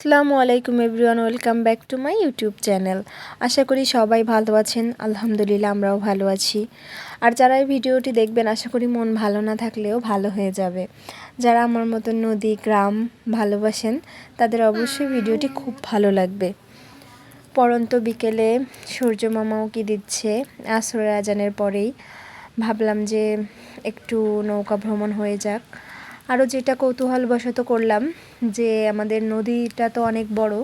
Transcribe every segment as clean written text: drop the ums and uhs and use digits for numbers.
আসসালামু আলাইকুম everyone, welcome back to my YouTube channel. আশা করি সবাই ভালো আছেন। আলহামদুলিল্লাহ আমরাও ভালো আছি। আর যারা এই ভিডিওটি দেখবেন আশা করি মন ভালো না থাকলেও ভালো হয়ে যাবে। যারা আমার মতো নদী গ্রাম ভালোবাসেন তাদের অবশ্যই ভিডিওটি খুব ভালো লাগবে। পড়ন্ত বিকেলে সূর্য মামাও কি দিচ্ছে, আসরের আজানের পরেই ভাবলাম যে একটু নৌকা ভ্রমণ হয়ে যাক। আরও যেটা কৌতূহলবশত করলাম যে আমাদের নদীটা তো অনেক বড়,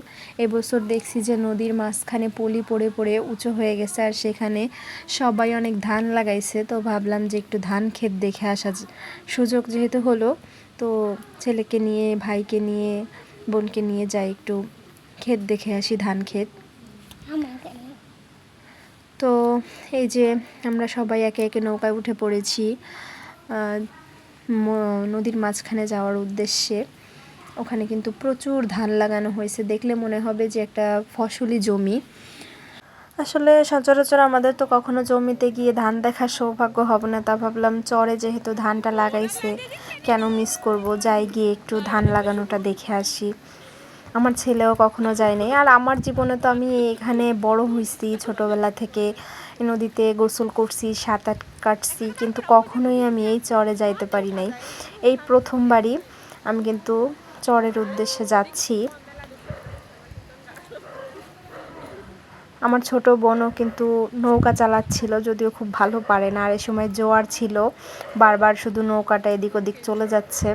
এবছর দেখছি যে নদীর মাঝখানে পলি পড়ে পড়ে উঁচু হয়ে গেছে, আর সেখানে সবাই অনেক ধান লাগাইছে। তো ভাবলাম যে একটু ধান ক্ষেত দেখে আসা সুযোগ যেহেতু হলো, তো ছেলেকে নিয়ে ভাইকে নিয়ে বোনকে নিয়ে যাই, একটু ক্ষেত দেখে আসি, ধান ক্ষেত। তো এই যে আমরা সবাই একে একে নৌকায় উঠে পড়েছি নদীর মাঝখানে যাওয়ার উদ্দেশ্যে। ওখানে কিন্তু প্রচুর ধান লাগানো হয়েছে, দেখলে মনে হবে যে একটা ফসলি জমি। আসলে সচরাচর আমাদের তো কখনো জমিতে গিয়ে ধান দেখার সৌভাগ্য হবে না, তা ভাবলাম চরে যেহেতু ধানটা লাগাইছে কেন মিস করব, যাই গিয়ে একটু ধান লাগানোটা দেখে আসি। আমার ছেলেও কখনো যায়নি, আর আমার জীবনে তো আমি এখানে বড় হয়েছি, ছোটোবেলা থেকে নদীতে গোসল করছি, সাঁতার কাটছি, কিন্তু কখনোই আমি এই চরে যাইতে পারি নাই। এই প্রথমবারই আমি কিন্তু চরের উদ্দেশ্যে যাচ্ছি। আমার ছোট বোনও কিন্তু নৌকা চালাচ্ছিল, যদিও খুব ভালো পারে না, আর এই সময় জোয়ার ছিল, বারবার শুধু নৌকাটা এদিক ওদিক চলে যাচ্ছে।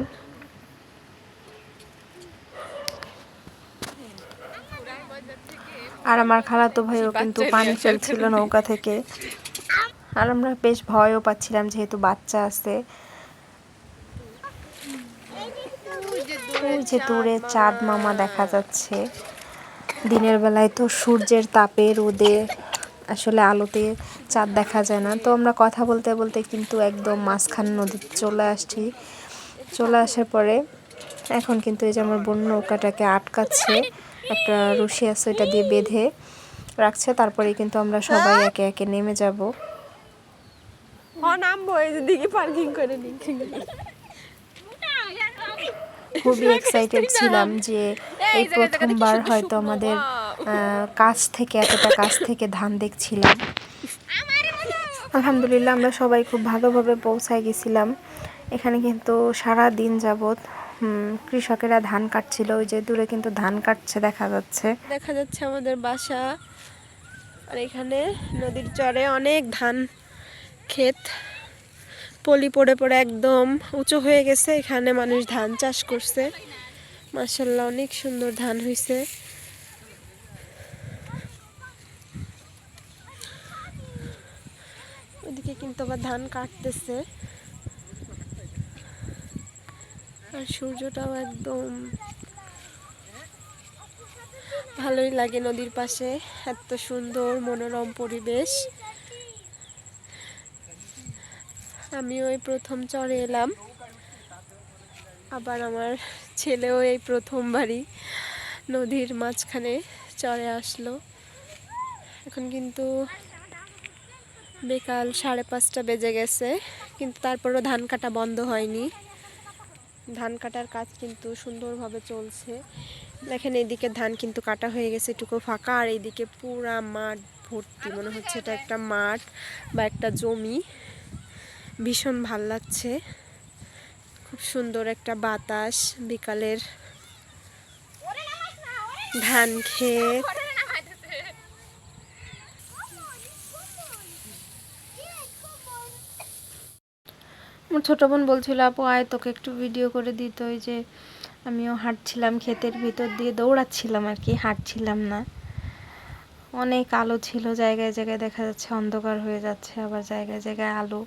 আর আমার খালাতো ভাইও কিন্তু পানি ফেলছিল নৌকা থেকে, আর আমরা বেশ ভয়ও পাচ্ছিলাম যেহেতু বাচ্চা আছে। ওই যে দূরে চাঁদ মামা দেখা যাচ্ছে। দিনের বেলায় তো সূর্যের তাপে রোদে আসলে আলোতে চাঁদ দেখা যায় না। তো আমরা কথা বলতে বলতে কিন্তু একদম মাঝখান নদীতে চলে আসছি। চলে আসার পরে এখন কিন্তু এই যে আমার বোন নৌকাটাকে আটকাচ্ছে, একটা রশি আছে ওইটা দিয়ে বেঁধে রাখছে, তারপরে কিন্তু আমরা সবাই একে একে নেমে যাব। খুবই এক্সাইটেড ছিলাম যে এই প্রথমবার হয়তো আমাদের কাছ থেকে এতটা কাছ থেকে ধান দেখছিলাম। আলহামদুলিল্লাহ আমরা সবাই খুব ভালোভাবে পৌঁছায় গেছিলাম। এখানে কিন্তু সারা দিন যাবৎ কৃষকেরা ধান কাটছিল, ওই যে দূরে কিন্তু ধান কাটছে দেখা যাচ্ছে আমাদের বাসা। আর এখানে নদীর চরে অনেক ধান ক্ষেত, পলি পড়ে পড়ে একদম উঁচু হয়ে গেছে, এখানে মানুষ ধান চাষ করছে। মাশাআল্লাহ অনেক সুন্দর ধান হয়েছে। ওইদিকে কিন্তু আবার ধান কাটতেছে, আর সূর্যটাও একদম ভালোই লাগে নদীর পাশে, এত সুন্দর মনোরম পরিবেশ। আমি ওই প্রথম চরে এলাম, আবার আমার ছেলেও এই প্রথমবারই নদীর মাঝখানে চরে আসলো। এখন কিন্তু বিকাল 5:30 বেজে গেছে, কিন্তু তারপরও ধান কাটা বন্ধ হয়নি। ধান কাটার কাজ কিন্তু সুন্দরভাবে চলছে। দেখেন এইদিকে ধান কিন্তু কাটা হয়ে গেছে, এটুকু ফাঁকা, আর এইদিকে পুরা মাঠ ভর্তি, মনে হচ্ছে এটা একটা মাঠ বা একটা জমি। ভীষণ ভাল লাগছে, খুব সুন্দর একটা বাতাস, বিকালের ধান ক্ষেত। আমার ছোটো বোন বলছিল আপু আয় তোকে একটু ভিডিও করে দিত। ওই যে আমিও হাঁটছিলাম ক্ষেতের ভিতর দিয়ে, দৌড়াচ্ছিলাম আর কি, হাঁটছিলাম না। অনেক আলো ছিল, জায়গায় জায়গায় দেখা যাচ্ছে অন্ধকার হয়ে যাচ্ছে, আবার জায়গায় জায়গায় আলো।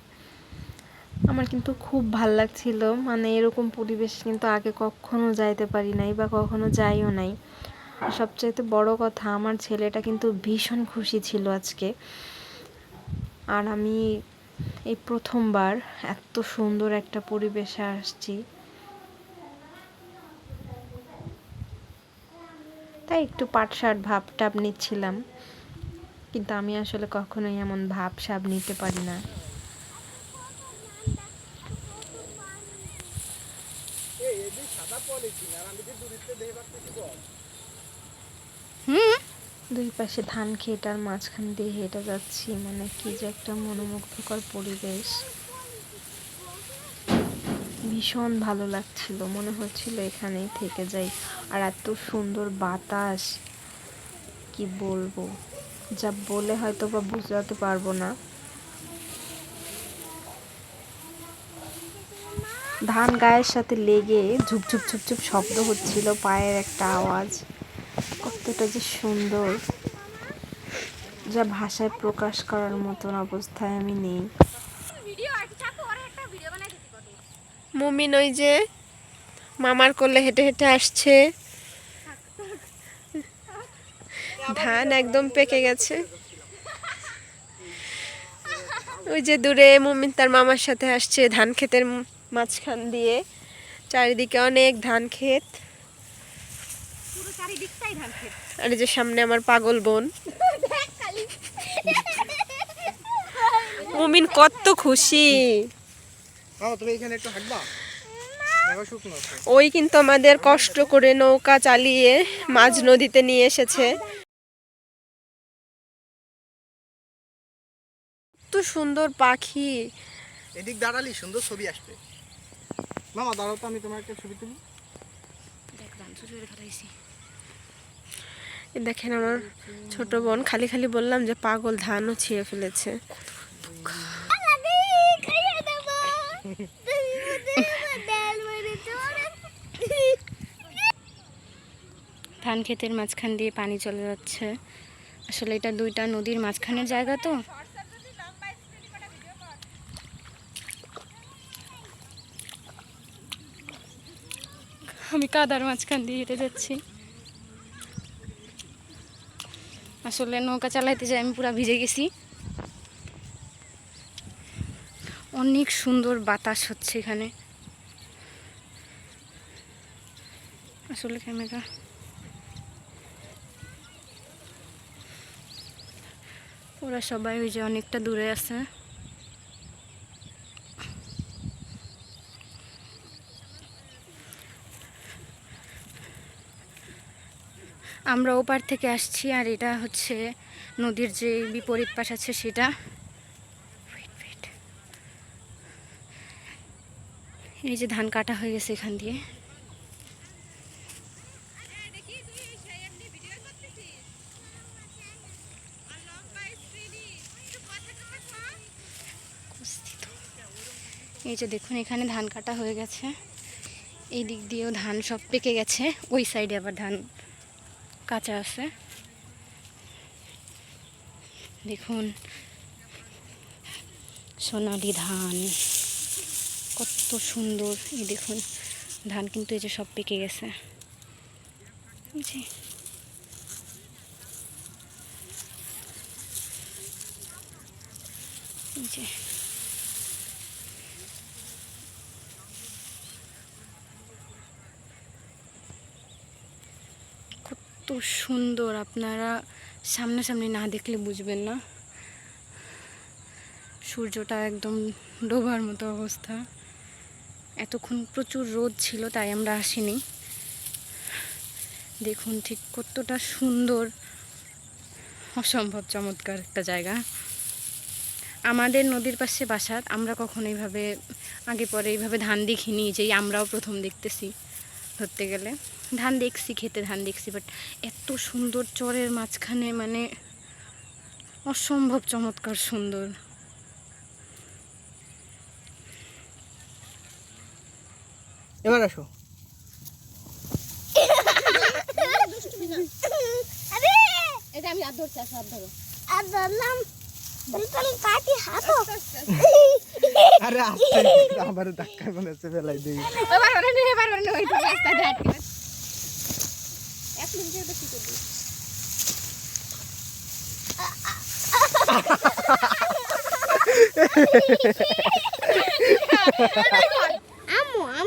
আমার কিন্তু খুব ভাল লাগছিল, মানে এরকম পরিবেশ কিন্তু আগে কখনো যাইতে পারি নাই বা কখনো যাইও নাই। আর সবচাইতে বড় কথা, আমার ছেলেটা কিন্তু ভীষণ খুশি ছিল আজকে। আর আমি এই প্রথমবার এত সুন্দর একটা পরিবেশে আসছি, তাই একটু পাটসাট ভাব টাব নিচ্ছিলাম, কিন্তু আমি আসলে কখনোই এমন ভাব সাব নিতে পারি না। দুই পাশে ধান ক্ষেত আর মাঝখান দিয়ে হেঁটে যাচ্ছি, মানে কি যে একটা মনোমুগ্ধকর পরিবেশ। ভীষণ ভালো লাগছিল, মনে হচ্ছিল এখানেই থেকে যাই। আর এত সুন্দর বাতাস, কি বলবো, যা বলে হয়তো বা বুঝাতে পারবো না। ধান গায়ের সাথে লেগে ঝুপঝুপ ঝুপঝুপ শব্দ হচ্ছিল, পায়ের একটা আওয়াজ, কতটা যে সুন্দর, যা ভাষায় প্রকাশ করার মতন অবস্থায় আমি নেই। মুমিন ওই যে মামার কোলে হেঁটে হেঁটে আসছে, ধান একদম পেকে গেছে। ওই যে দূরে মুমিন তার মামার সাথে আসছে ধান ক্ষেতের মাঝখান দিয়ে, চারিদিকে অনেক ধান ক্ষেত, আর এই যে সামনে আমার পাগল বোন। মুমিন কত খুশি। ওই কিন্তু আমাদের কষ্ট করে নৌকা চালিয়ে মাঝ নদীতে নিয়ে এসেছে। কত সুন্দর পাখি। এদিক দাঁড়ালি সুন্দর ছবি আসবে। মামা দাঁড়াও তো, আমি তোমার একটা ছবি তুলি। দেখেন আমার ছোট বোন, খালি খালি বললাম যে পাগল, ধানও ছিঁড়ে ফেলেছে। ধান ক্ষেতের মাঝখান দিয়ে পানি চলে যাচ্ছে। আসলে এটা দুইটা নদীর মাঝখানের জায়গা তো। আমি কাদার মাঝখান দিয়ে হেঁটে যাচ্ছি। আসলে নৌকা চালাইতে যাই আমি পুরো ভিজে গেছি। অনেক সুন্দর বাতাস হচ্ছে এখানে। আসলে ক্যামেরা, ওরা সবাই ওই যে অনেকটা দূরে আছে। আমরা ওপার থেকে আসছি, আর এটা হচ্ছে নদীর যে বিপরীত পাশ আছে সেটা। এই যে ধান কাটা হয়ে গেছে এখান দিয়ে। এই যে দেখুন এখানে ধান কাটা হয়ে গেছে, এই দিক দিয়েও ধান সব পেকে গেছে, ওই সাইডে আবার ধান কাঁচা আছে। দেখুন সোনালি ধান, কত সুন্দর। এই দেখুন ধান কিন্তু এই যে সব পেকে গেছে। জি, এই যে কত সুন্দর, আপনারা সামনাসামনি না দেখলে বুঝবেন না। সূর্যটা একদম ডোবার মতো অবস্থা। এতক্ষণ প্রচুর রোদ ছিল তাই আমরা আসিনি। দেখুন ঠিক কতটা সুন্দর, অসম্ভব চমৎকার একটা জায়গা। আমাদের নদীর পাশে বাসা, আমরা কখনো এইভাবে আগে পরে এইভাবে ধান দেখিনি, যেই আমরাও প্রথম দেখতেছি। ধরতে গেলে ধান দেখছি, খেতে ধান দেখছি, বাট এত সুন্দর চরের মাঝখানে, মানে অসম্ভব চমৎকার সুন্দর। এবার আসো। এটা আমি হাত ধরছি, হাত ধরো। হাত ধরলাম, কাটি হাত। আরে আস্তে, আমার ধাক্কা মনে হচ্ছে ফেলাই দেই। এবার ওই রাস্তা হাঁটতে। এক মিনিটের বেশি করবি।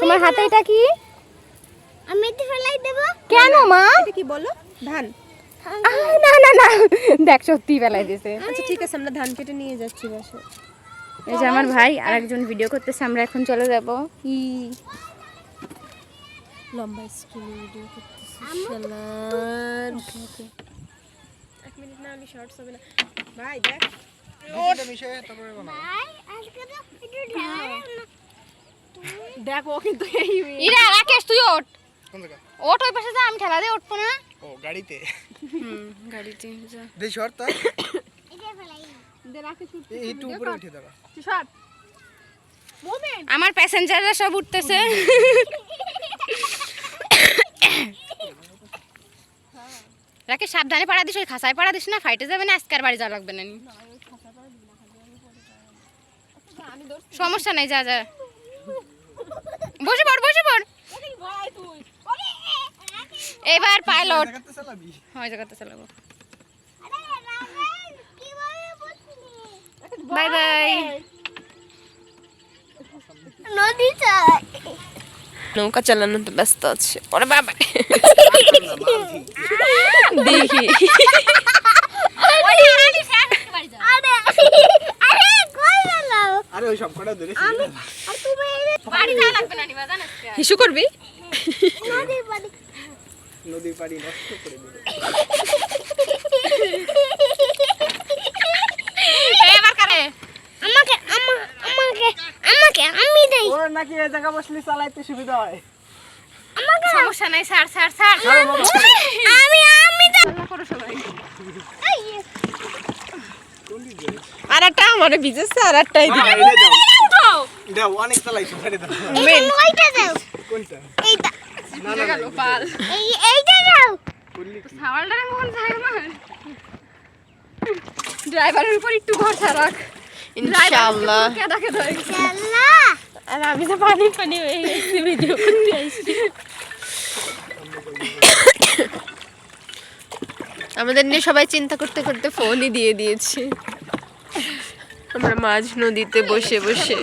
তোমার হাতে এটা কি? আমি এটা ফেলাই দেব। কেন মা? এটা কি বলো? ধান? না না না, দেখ সত্যি ফেলাই দিয়েছে। আচ্ছা ঠিক আছে, আমরা ধান কেটে নিয়ে যাচ্ছি বাসায়। এই যে আমার ভাই আর একজন ভিডিও করতেছে, আমরা এখন চলে যাব। লম্বা স্ক্রিনে ভিডিও করতেছি শালার। শর্টস হবে না ভাই দেখ দুটোটা মিশিয়ে তারপরে বানাবো। ভাই আজকে তো একটু ঢালা না দেখ ও কিন্তু এই ইরা রাকেশ তুই ওঠ কোন জায়গা? ওঠ ওই পাশে যা আমি ঠেলা দিয়ে উঠবো না ও গাড়িতে। গাড়িতে যা দেই শর্ট এটা ফেলাই দে রাখে শুট একটু উপরে উঠে দাঁড়া। শট মোমেন্ট আমার প্যাসেঞ্জাররা সব উঠতেছে রাকেশ সাবধানে পাড়া দিস ওই খাসায় পাড়া দিস না ফাইটে যাবে না আজকে আর বাড়ি যাওয়া লাগবে না নি। সমস্যা নাই যা যা বসে পড় এবার পাইলট জায়গাতে চালাবি। হয় জায়গাতে চালাবো বাই বাই নদী চাই নৌকা চালানোতে ব্যস্ত আছে ওরে বাবা দেখি আরে ওই সব কটা ধরে বাড়ি যাওয়া লাগবে না নিবা জানাস হিসু করবি নদীর পাড়ি নষ্ট করে দিবে। এবার কারে আমাকে আমি দেই ওর নাকি এই জায়গা বসলে চালাইতে সুবিধা হয়। সমস্যা নাই স্যার আমি করো সবাই আর একটা আমারে বিজেছে আর একটাই দিবি হ্যাঁ, এটা দাও। উঠো দাও অনেক চালাইছো ছেড়ে দাও। ওইটা দাও কোনটা? এইটা না না গেল পাল এইটা দাও করলি কি? সাওয়ালটারে মন যায় আমার ড্রাইভারের উপর একটু ভরসা রাখ ইনশাআল্লাহ কেদাকে ধরে আল্লাহ আর আমি তো পানি হয়ে গেছি ভিডিও করতে আসছি আমাদের নিয়ে সবাই চিন্তা করতে করতে ফোনই দিয়ে দিয়েছে আমরা মাঝ নদীতে বসে বসে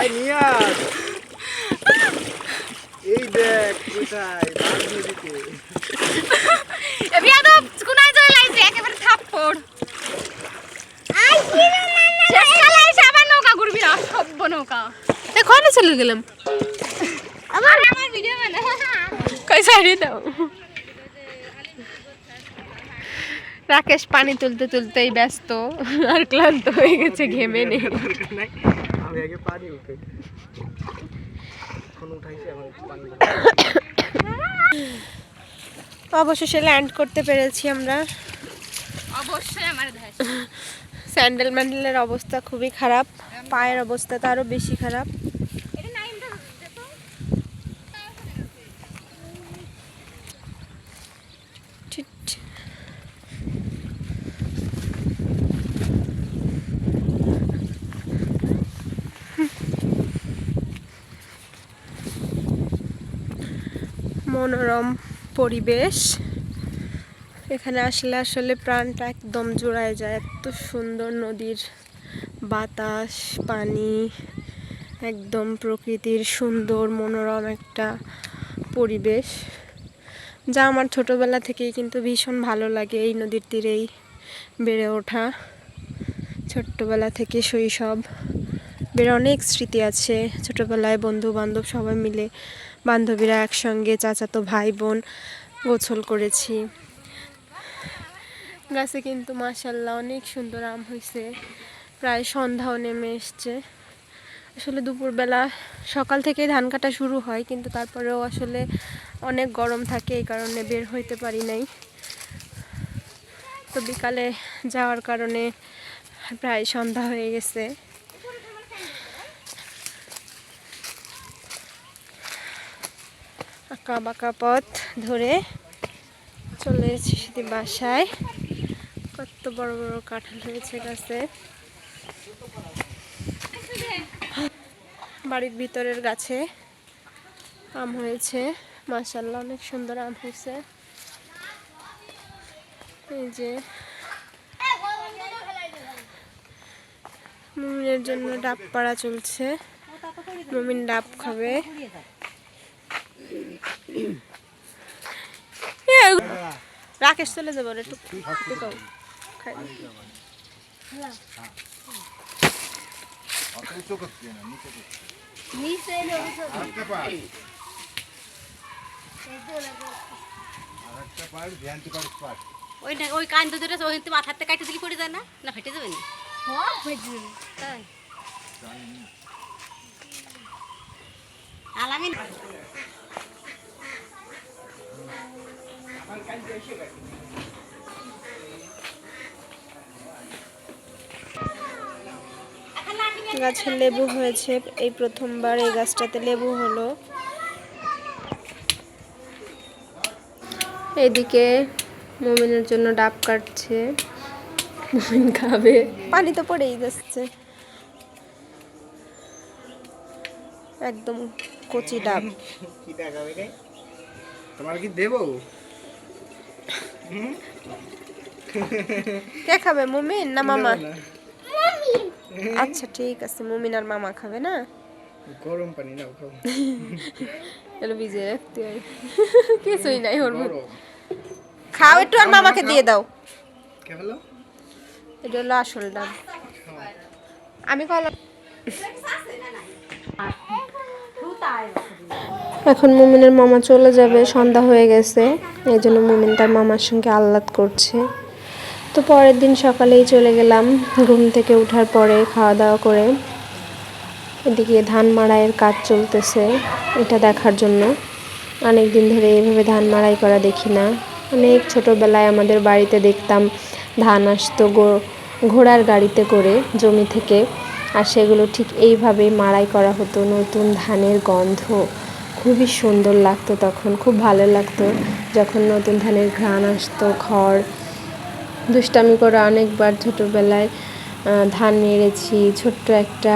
এই নিয়াজ এই দেখ কোথায় মাছ নদীতে। এ বিয়াদব কোনায় চলে লাইছে একেবারে থাপ্পড় শেষ কালে এসে আবার নৌকা ঘুরবি না সভ্য নৌকা ঘরে চলে গেলাম আমার ভিডিও বানা কই সাইডে দাও রাকেশ পানি তুলতে তুলতেই ব্যস্ত আর ক্লান্ত হয়ে গেছে ঘেমে নেই নাই, আমি আগে পানি উঠে এখন উঠাইছি এখন পানি অবশেষে ল্যান্ড করতে পেরেছি আমরা অবশ্যই আমার ধাস স্যান্ডেল ম্যান্ডেলের অবস্থা খুবই খারাপ পায়ের অবস্থা তো আরো বেশি খারাপ এটা নাইমটা দেখো ঠিক মনোরম পরিবেশ এখানে আসলে আসলে প্রাণটা একদম জুড়ায় যায় এত সুন্দর নদীর বাতাস পানি একদম প্রকৃতির সুন্দর মনোরম একটা পরিবেশ যা আমার ছোটবেলা থেকেই কিন্তু ভীষণ ভালো লাগে এই নদীর তীরেই বেড়ে ওঠা ছোট্টবেলা থেকে শৈশব বের অনেক স্মৃতি আছে ছোটবেলায় বন্ধু বান্ধব সবাই মিলে বান্ধবীরা একসঙ্গে চাচাতো ভাই বোন গোসল করেছি গাছে কিন্তু মাশাআল্লাহ অনেক সুন্দর আম হয়েছে প্রায় সন্ধ্যাও নেমে এসছে আসলে দুপুরবেলা সকাল থেকে ধান কাটা শুরু হয় কিন্তু তারপরেও আসলে অনেক গরম থাকে এই কারণে বের হইতে পারি নাই তো বিকালে যাওয়ার কারণে প্রায় সন্ধ্যা হয়ে গেছে আঁকা বাঁকা পথ ধরে চলে এসেছি বাসায় কত বড় বড় কাঁঠাল হয়েছে গাছে বাড়ির ভিতরের গাছে আম হয়েছে মাশাআল্লাহ অনেক সুন্দর আম হয়েছে এই যে মুমিনের জন্য ডাব পাড়া চলছে মুমিন ডাব খাবে রাকেশ চলে যাবো একটু খাও খাই ওই না ওই কান দুধের ওই কিন্তু মাথাতে কাটে দিকে পড়ে যায় না না ফেটে যাবে না হ্যাঁ ফেটে যাবে তাই আলামিন গাছের লেবু হয়েছে, এই প্রথমবার এই গাছটাতে লেবু হলো। এদিকে মুমিনের জন্য ডাব কাটছে, মুমিন খাবে, পানি তো পড়েই যাচ্ছে। একদম কচি ডাব। কি দেখাবে রে তোমার কি দেবো কে খাবে, মুমিন না মামা? আচ্ছা ঠিক আছে, মুমিন আর মামা খাবে না? গরম পানি নাও খাও এলো ভিজিয়ে রাখতে হয় কিছুই নাই ওর মধ্যে। খাও একটু আর মামাকে দিয়ে দাও। কে বলো এটা হলো আসল ডাব। আমি কলা এখন মুমিনের মামা চলে যাবে, সন্ধ্যা হয়ে গেছে, এই জন্য মুমিন তার মামার সঙ্গে আহ্লাদ করছে। তো পরের দিন সকালেই চলে গেলাম, ঘুম থেকে ওঠার পরে খাওয়া দাওয়া করে এদিকে ধান মাড়াইয়ের কাজ চলতেছে এটা দেখার জন্য। অনেক দিন ধরে এইভাবে ধান মাড়াই করা দেখি না। অনেক ছোটোবেলায় আমাদের বাড়িতে দেখতাম ধান আসতো ঘোড়ার গাড়িতে করে জমি থেকে, আর সেগুলো ঠিক এইভাবেই মাড়াই করা হতো। নতুন ধানের গন্ধ খুবই সুন্দর লাগতো, তখন খুব ভালো লাগতো যখন নতুন ধানের ঘ্রাণ আসতো। খড় দুষ্টামি করে অনেকবার ছোটোবেলায় ধান নেড়েছি, ছোট্ট একটা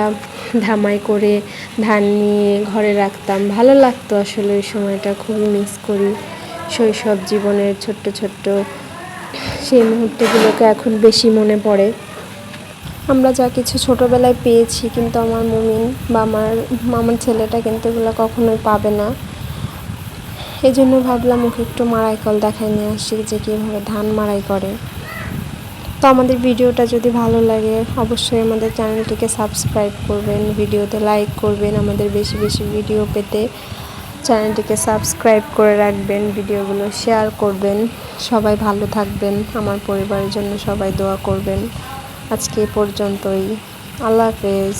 ধামাই করে ধান নিয়ে ঘরে রাখতাম। ভালো লাগতো আসলে ওই সময়টা, খুবই মিস করি শৈশব জীবনের ছোট্ট ছোট্ট সেই মুহূর্তগুলোকে এখন বেশি মনে পড়ে। আমরা যা কিছু ছোটোবেলায় পেয়েছি, কিন্তু আমার মুমিন বা আমার মামার ছেলেটা কিন্তু এগুলো কখনোই পাবে না। এই জন্য ভাবলাম ওকে একটু মাড়াই কল দেখাই নিয়ে আসি যে কীভাবে ধান মাড়াই করে। তো আমাদের ভিডিওটা যদি ভালো লাগে অবশ্যই আমাদের চ্যানেলটিকে সাবস্ক্রাইব করবেন, ভিডিওতে লাইক করবেন, আমাদের বেশি বেশি ভিডিও পেতে চ্যানেলটিকে সাবস্ক্রাইব করে রাখবেন, ভিডিওগুলো শেয়ার করবেন। সবাই ভালো থাকবেন, আমার পরিবারের জন্য সবাই দোয়া করবেন। আজকে এ পর্যন্তই, আল্লাহ হাফেজ।